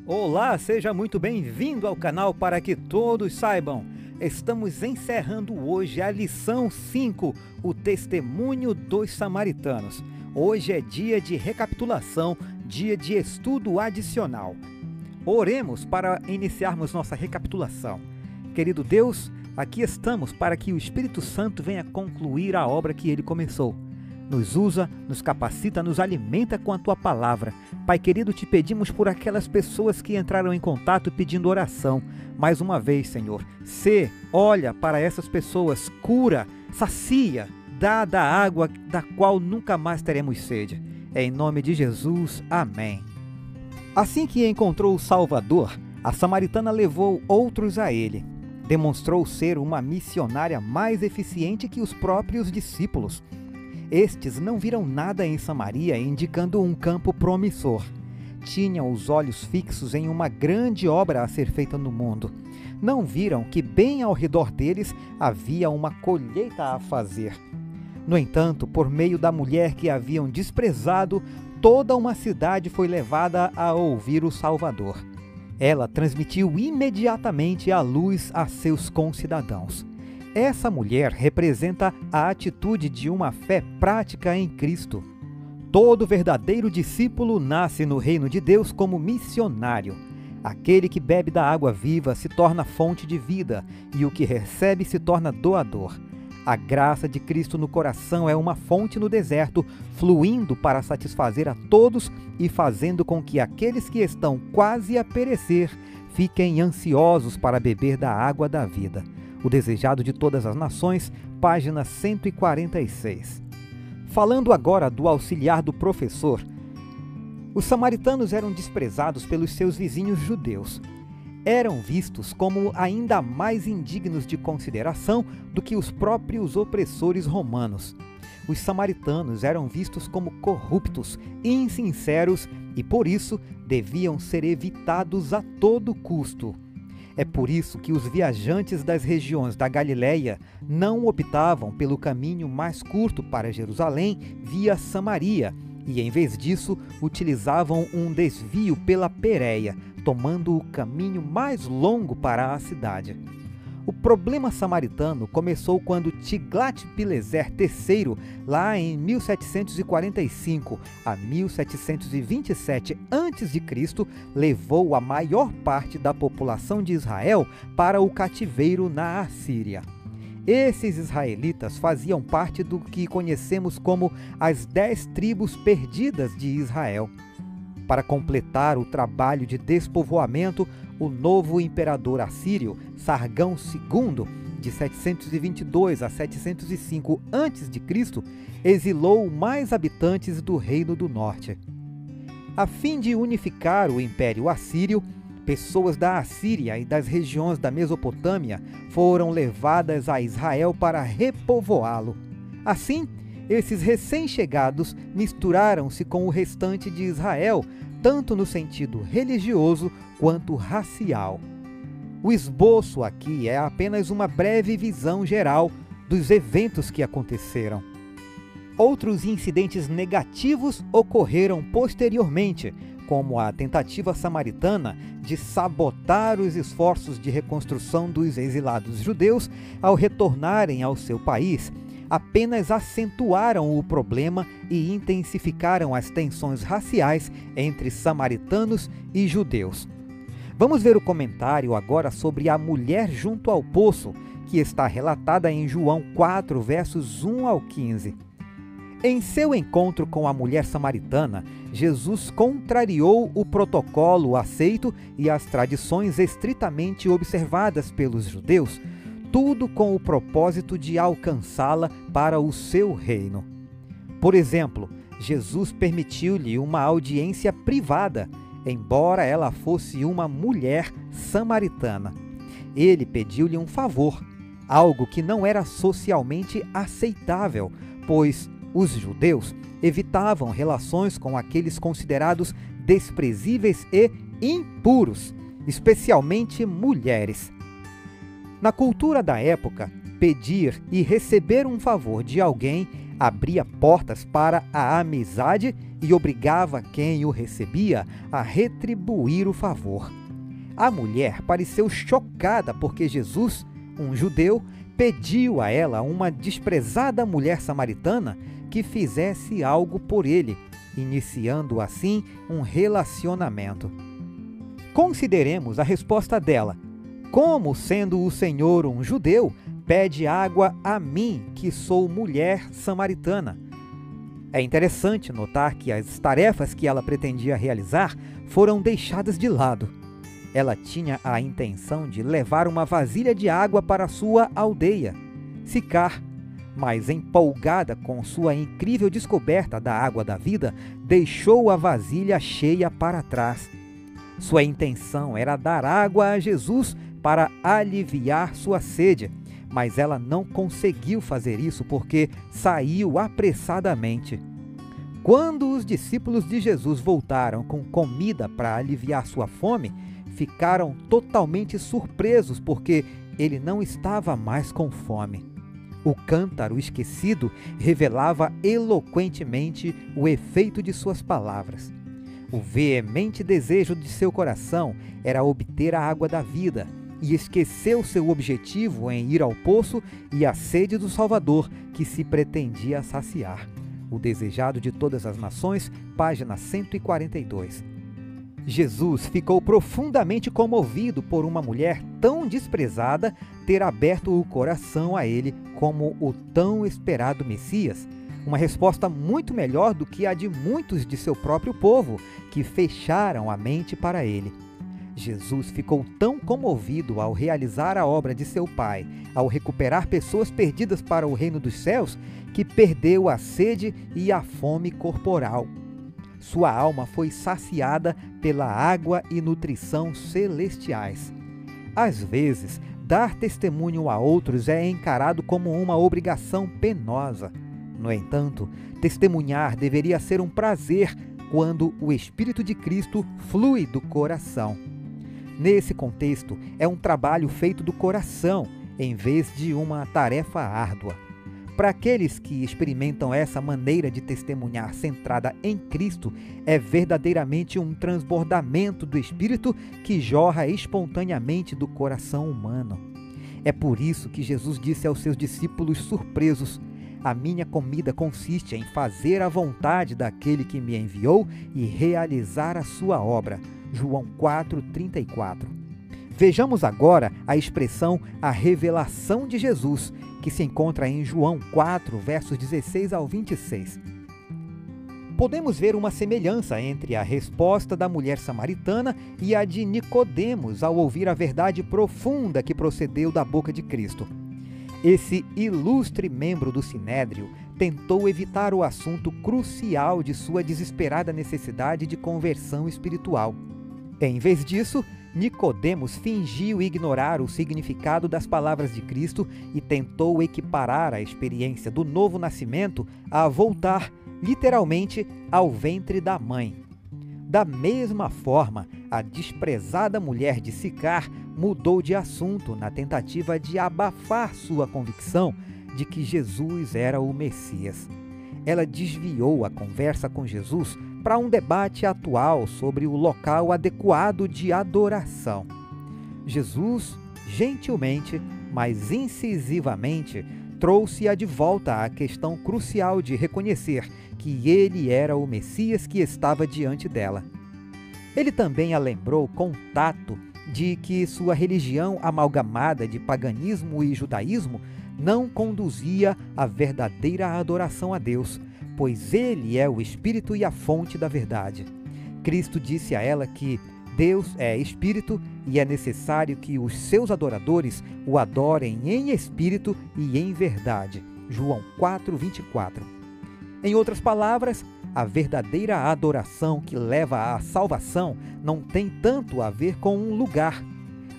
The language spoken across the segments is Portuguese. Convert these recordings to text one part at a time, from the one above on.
Olá, seja muito bem-vindo ao canal Para que Todos Saibam. Estamos encerrando hoje a lição 5, o testemunho dos samaritanos. Hoje é dia de recapitulação, dia de estudo adicional. Oremos para iniciarmos nossa recapitulação. Querido Deus, aqui estamos para que o Espírito Santo venha concluir a obra que ele começou. Nos usa, nos capacita, nos alimenta com a Tua palavra. Pai querido, te pedimos por aquelas pessoas que entraram em contato pedindo oração. Mais uma vez, Senhor, olha para essas pessoas, cura, sacia, dá da água da qual nunca mais teremos sede. Em nome de Jesus, amém. Assim que encontrou o Salvador, a samaritana levou outros a ele. Demonstrou ser uma missionária mais eficiente que os próprios discípulos. Estes não viram nada em Samaria, indicando um campo promissor. Tinham os olhos fixos em uma grande obra a ser feita no mundo. Não viram que bem ao redor deles havia uma colheita a fazer. No entanto, por meio da mulher que haviam desprezado, toda uma cidade foi levada a ouvir o Salvador. Ela transmitiu imediatamente a luz a seus concidadãos. Essa mulher representa a atitude de uma fé prática em Cristo. Todo verdadeiro discípulo nasce no reino de Deus como missionário. Aquele que bebe da água viva se torna fonte de vida, e o que recebe se torna doador. A graça de Cristo no coração é uma fonte no deserto, fluindo para satisfazer a todos e fazendo com que aqueles que estão quase a perecer fiquem ansiosos para beber da água da vida. O Desejado de Todas as Nações, página 146. Falando agora do auxiliar do professor, os samaritanos eram desprezados pelos seus vizinhos judeus. Eram vistos como ainda mais indignos de consideração do que os próprios opressores romanos. Os samaritanos eram vistos como corruptos, insinceros e, por isso, deviam ser evitados a todo custo. É por isso que os viajantes das regiões da Galileia não optavam pelo caminho mais curto para Jerusalém via Samaria e, em vez disso, utilizavam um desvio pela Pérea, tomando o caminho mais longo para a cidade. O problema samaritano começou quando Tiglat-Pileser III, lá em 1745 a 1727 a.C., levou a maior parte da população de Israel para o cativeiro na Assíria. Esses israelitas faziam parte do que conhecemos como as 10 tribos perdidas de Israel. Para completar o trabalho de despovoamento, o novo imperador assírio, Sargão II, de 722 a 705 a.C., exilou mais habitantes do Reino do Norte. A fim de unificar o Império Assírio, pessoas da Assíria e das regiões da Mesopotâmia foram levadas a Israel para repovoá-lo. Assim, esses recém-chegados misturaram-se com o restante de Israel, tanto no sentido religioso quanto racial. O esboço aqui é apenas uma breve visão geral dos eventos que aconteceram. Outros incidentes negativos ocorreram posteriormente, como a tentativa samaritana de sabotar os esforços de reconstrução dos exilados judeus ao retornarem ao seu país, apenas acentuaram o problema e intensificaram as tensões raciais entre samaritanos e judeus. Vamos ver o comentário agora sobre a mulher junto ao poço, que está relatada em João 4, versos 1 ao 15. Em seu encontro com a mulher samaritana, Jesus contrariou o protocolo aceito e as tradições estritamente observadas pelos judeus, tudo com o propósito de alcançá-la para o seu reino. Por exemplo, Jesus permitiu-lhe uma audiência privada, embora ela fosse uma mulher samaritana. Ele pediu-lhe um favor, algo que não era socialmente aceitável, pois os judeus evitavam relações com aqueles considerados desprezíveis e impuros, especialmente mulheres. Na cultura da época, pedir e receber um favor de alguém abria portas para a amizade e obrigava quem o recebia a retribuir o favor. A mulher pareceu chocada porque Jesus, um judeu, pediu a ela, uma desprezada mulher samaritana, que fizesse algo por ele, iniciando assim um relacionamento. Consideremos a resposta dela. Como, sendo o Senhor um judeu, pede água a mim, que sou mulher samaritana? É interessante notar que as tarefas que ela pretendia realizar foram deixadas de lado. Ela tinha a intenção de levar uma vasilha de água para sua aldeia, Sicar, mas empolgada com sua incrível descoberta da água da vida, deixou a vasilha cheia para trás. Sua intenção era dar água a Jesus para aliviar sua sede, mas ela não conseguiu fazer isso porque saiu apressadamente. Quando os discípulos de Jesus voltaram com comida para aliviar sua fome, ficaram totalmente surpresos porque ele não estava mais com fome. O cântaro esquecido revelava eloquentemente o efeito de suas palavras. O veemente desejo de seu coração era obter a água da vida, e esqueceu seu objetivo em ir ao poço e a sede do Salvador que se pretendia saciar. O Desejado de Todas as Nações, página 142. Jesus ficou profundamente comovido por uma mulher tão desprezada ter aberto o coração a ele como o tão esperado Messias, uma resposta muito melhor do que a de muitos de seu próprio povo, que fecharam a mente para ele. Jesus ficou tão comovido ao realizar a obra de seu Pai, ao recuperar pessoas perdidas para o reino dos céus, que perdeu a sede e a fome corporal. Sua alma foi saciada pela água e nutrição celestiais. Às vezes, dar testemunho a outros é encarado como uma obrigação penosa. No entanto, testemunhar deveria ser um prazer quando o Espírito de Cristo flui do coração. Nesse contexto, é um trabalho feito do coração, em vez de uma tarefa árdua. Para aqueles que experimentam essa maneira de testemunhar centrada em Cristo, é verdadeiramente um transbordamento do Espírito que jorra espontaneamente do coração humano. É por isso que Jesus disse aos seus discípulos surpresos: "A minha comida consiste em fazer a vontade daquele que me enviou e realizar a sua obra." João 4:34. Vejamos agora a expressão "a revelação de Jesus", que se encontra em João 4, versos 16 ao 26. Podemos ver uma semelhança entre a resposta da mulher samaritana e a de Nicodemos ao ouvir a verdade profunda que procedeu da boca de Cristo. Esse ilustre membro do Sinédrio tentou evitar o assunto crucial de sua desesperada necessidade de conversão espiritual. Em vez disso, Nicodemos fingiu ignorar o significado das palavras de Cristo e tentou equiparar a experiência do novo nascimento a voltar, literalmente, ao ventre da mãe. Da mesma forma, a desprezada mulher de Sicar mudou de assunto na tentativa de abafar sua convicção de que Jesus era o Messias. Ela desviou a conversa com Jesus para um debate atual sobre o local adequado de adoração. Jesus, gentilmente, mas incisivamente, trouxe-a de volta à questão crucial de reconhecer que ele era o Messias que estava diante dela. Ele também a lembrou com tato de que sua religião amalgamada de paganismo e judaísmo não conduzia à verdadeira adoração a Deus, pois ele é o Espírito e a fonte da verdade. Cristo disse a ela que Deus é Espírito e é necessário que os seus adoradores o adorem em espírito e em verdade. João 4:24. Em outras palavras, a verdadeira adoração que leva à salvação não tem tanto a ver com um lugar.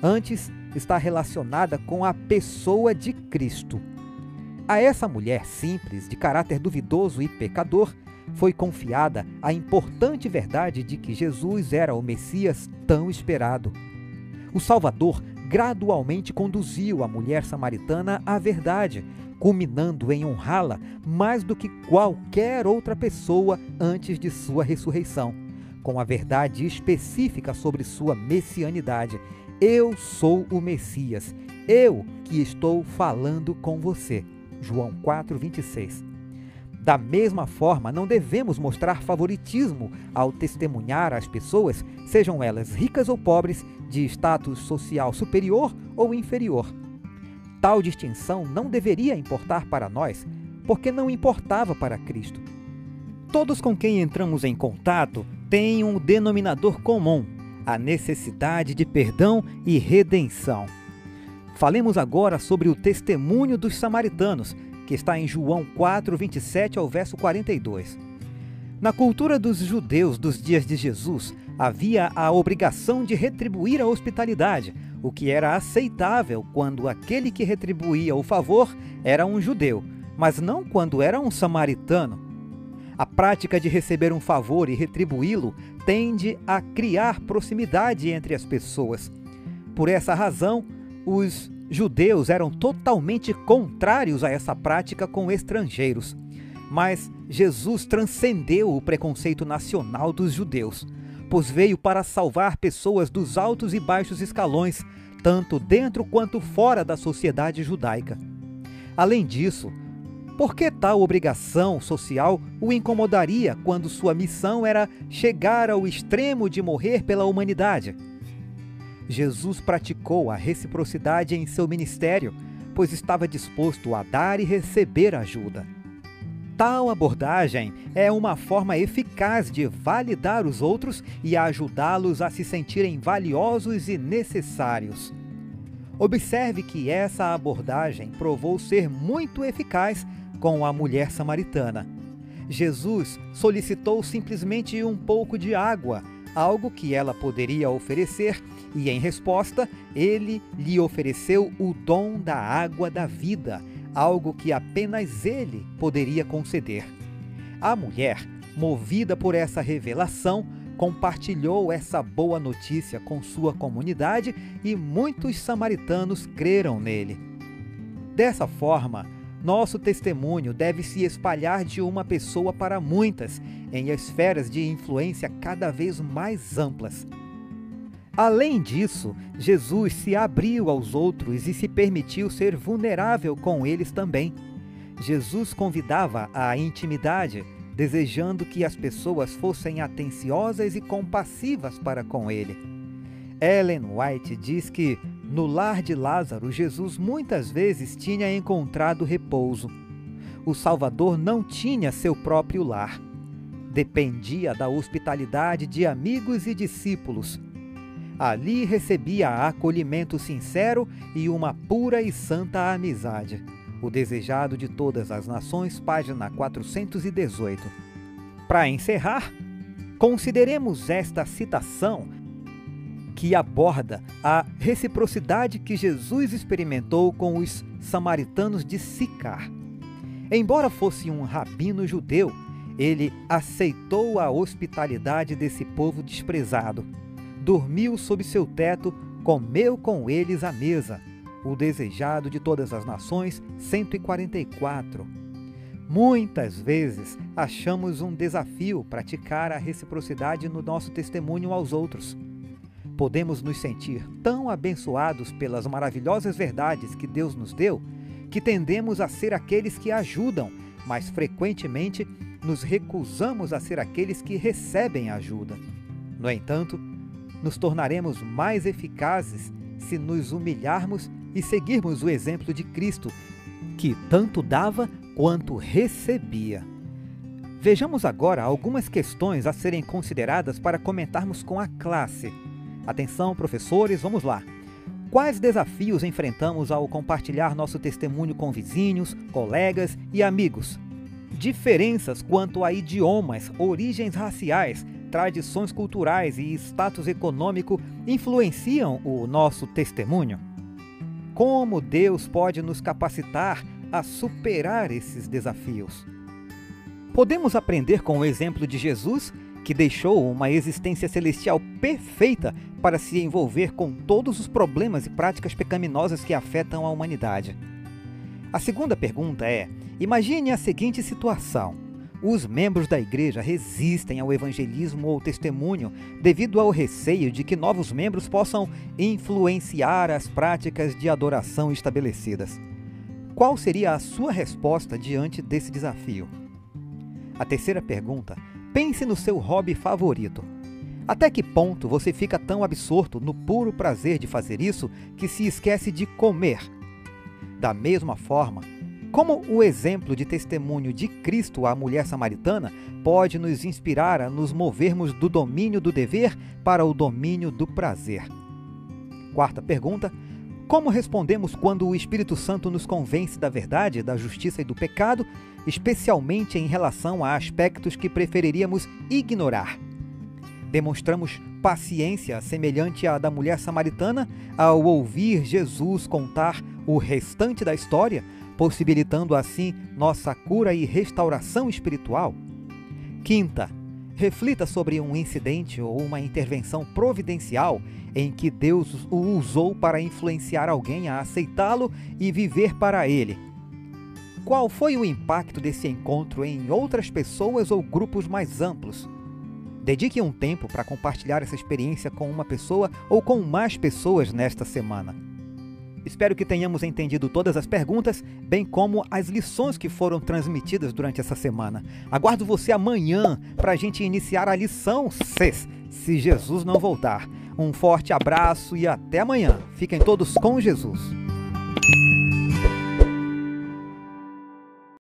Antes, está relacionada com a pessoa de Cristo. A essa mulher simples, de caráter duvidoso e pecador, foi confiada a importante verdade de que Jesus era o Messias tão esperado. O Salvador gradualmente conduziu a mulher samaritana à verdade, culminando em honrá-la mais do que qualquer outra pessoa antes de sua ressurreição, com a verdade específica sobre sua messianidade. Eu sou o Messias, eu que estou falando com você. João 4:26. Da mesma forma, não devemos mostrar favoritismo ao testemunhar às pessoas, sejam elas ricas ou pobres, de status social superior ou inferior. Tal distinção não deveria importar para nós, porque não importava para Cristo. Todos com quem entramos em contato têm um denominador comum: a necessidade de perdão e redenção. Falemos agora sobre o testemunho dos samaritanos, que está em João 4:27 ao verso 42. Na cultura dos judeus dos dias de Jesus, havia a obrigação de retribuir a hospitalidade, o que era aceitável quando aquele que retribuía o favor era um judeu, mas não quando era um samaritano. A prática de receber um favor e retribuí-lo tende a criar proximidade entre as pessoas. Por essa razão, os judeus eram totalmente contrários a essa prática com estrangeiros. Mas Jesus transcendeu o preconceito nacional dos judeus, pois veio para salvar pessoas dos altos e baixos escalões, tanto dentro quanto fora da sociedade judaica. Além disso, por que tal obrigação social o incomodaria quando sua missão era chegar ao extremo de morrer pela humanidade? Jesus praticou a reciprocidade em seu ministério, pois estava disposto a dar e receber ajuda. Tal abordagem é uma forma eficaz de validar os outros e ajudá-los a se sentirem valiosos e necessários. Observe que essa abordagem provou ser muito eficaz com a mulher samaritana. Jesus solicitou simplesmente um pouco de água, algo que ela poderia oferecer, e em resposta, ele lhe ofereceu o dom da água da vida, algo que apenas ele poderia conceder. A mulher, movida por essa revelação, compartilhou essa boa notícia com sua comunidade e muitos samaritanos creram nele. Dessa forma, nosso testemunho deve se espalhar de uma pessoa para muitas, em esferas de influência cada vez mais amplas. Além disso, Jesus se abriu aos outros e se permitiu ser vulnerável com eles também. Jesus convidava à intimidade, desejando que as pessoas fossem atenciosas e compassivas para com ele. Ellen White diz que, no lar de Lázaro, Jesus muitas vezes tinha encontrado repouso. O Salvador não tinha seu próprio lar. Dependia da hospitalidade de amigos e discípulos. Ali recebia acolhimento sincero e uma pura e santa amizade. O Desejado de Todas as Nações, página 418. Para encerrar, consideremos esta citação que aborda a reciprocidade que Jesus experimentou com os samaritanos de Sicar. Embora fosse um rabino judeu, ele aceitou a hospitalidade desse povo desprezado. Dormiu sob seu teto, comeu com eles à mesa. O Desejado de Todas as Nações, 144. Muitas vezes achamos um desafio praticar a reciprocidade no nosso testemunho aos outros. Podemos nos sentir tão abençoados pelas maravilhosas verdades que Deus nos deu, que tendemos a ser aqueles que ajudam, mas frequentemente nos recusamos a ser aqueles que recebem ajuda. No entanto, nos tornaremos mais eficazes se nos humilharmos e seguirmos o exemplo de Cristo, que tanto dava quanto recebia. Vejamos agora algumas questões a serem consideradas para comentarmos com a classe. Atenção, professores, vamos lá. Quais desafios enfrentamos ao compartilhar nosso testemunho com vizinhos, colegas e amigos? Diferenças quanto a idiomas, origens raciais, tradições culturais e status econômico influenciam o nosso testemunho? Como Deus pode nos capacitar a superar esses desafios? Podemos aprender com o exemplo de Jesus, que deixou uma existência celestial perfeita para se envolver com todos os problemas e práticas pecaminosas que afetam a humanidade. A segunda pergunta é: imagine a seguinte situação. Os membros da igreja resistem ao evangelismo ou testemunho devido ao receio de que novos membros possam influenciar as práticas de adoração estabelecidas. Qual seria a sua resposta diante desse desafio? A terceira pergunta: pense no seu hobby favorito. Até que ponto você fica tão absorto no puro prazer de fazer isso que se esquece de comer? Da mesma forma, como o exemplo de testemunho de Cristo à mulher samaritana pode nos inspirar a nos movermos do domínio do dever para o domínio do prazer? Quarta pergunta: como respondemos quando o Espírito Santo nos convence da verdade, da justiça e do pecado, especialmente em relação a aspectos que preferiríamos ignorar? Demonstramos paciência semelhante à da mulher samaritana ao ouvir Jesus contar o restante da história, possibilitando assim nossa cura e restauração espiritual? Quinta, reflita sobre um incidente ou uma intervenção providencial em que Deus o usou para influenciar alguém a aceitá-lo e viver para Ele. Qual foi o impacto desse encontro em outras pessoas ou grupos mais amplos? Dedique um tempo para compartilhar essa experiência com uma pessoa ou com mais pessoas nesta semana. Espero que tenhamos entendido todas as perguntas, bem como as lições que foram transmitidas durante essa semana. Aguardo você amanhã para a gente iniciar a lição 6, se Jesus não voltar. Um forte abraço e até amanhã. Fiquem todos com Jesus.